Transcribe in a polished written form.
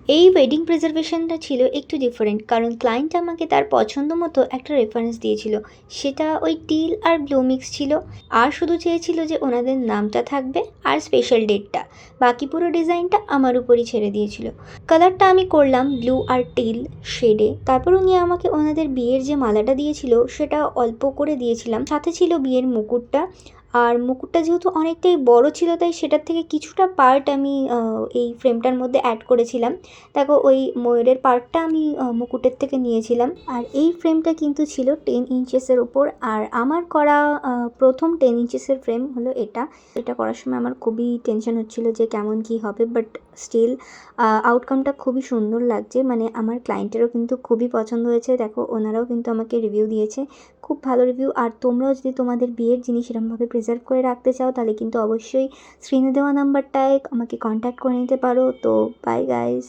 এই ওয়েডিং প্রিজার্ভেশনটা ছিল একটু ডিফারেন্ট, কারণ ক্লায়েন্ট আমাকে তার পছন্দ মতো একটা রেফারেন্স দিয়েছিল। সেটা ওই টিল আর ব্লু মিক্স ছিল। আর শুধু চেয়েছিল যে ওনাদের নামটা থাকবে আর স্পেশাল ডেটটা। বাকি পুরো ডিজাইনটা আমার উপরই ছেড়ে দিয়েছিল। কালারটা আমি করলাম ব্লু আর টিল শেডে। তারপর উনি আমাকে ওনাদের বিয়ের যে মালাটা দিয়েছিল সেটা অল্প করে দিয়েছিলাম, সাথে ছিল বিয়ের মুকুটটা। আর মুকুটটা যেহেতু অনেকটাই বড় ছিল, তাই সেটার থেকে কিছুটা পার্ট আমি এই ফ্রেমটার মধ্যে অ্যাড করেছিলাম। দেখো ওই ময়ূরের পার্টটা আমি মুকুটের থেকে নিয়েছিলাম। আর এই ফ্রেমটা কিন্তু ছিল 10 ইঞ্চেসের ওপর। আর আমার করা প্রথম 10 ইঞ্চেসের ফ্রেম হলো এটা। এটা করার সময় আমার খুবই টেনশন হচ্ছিল যে কেমন কি হবে, বাট স্টিল আউটকামটা খুবই সুন্দর লাগছে। মানে আমার ক্লায়েন্টেরও কিন্তু খুবই পছন্দ হয়েছে। দেখো ওনারাও কিন্তু আমাকে রিভিউ দিয়েছে, খুব ভালো রিভিউ। আর তোমরাও যদি তোমাদের বিয়ের জিনিস এরকমভাবে প্রিজার্ভ করে রাখতে চাও, তাহলে কিন্তু অবশ্যই স্ক্রিনে দেওয়া নাম্বারটায় আমাকে কন্ট্যাক্ট করে নিতে পারো। তো বাই গাইস।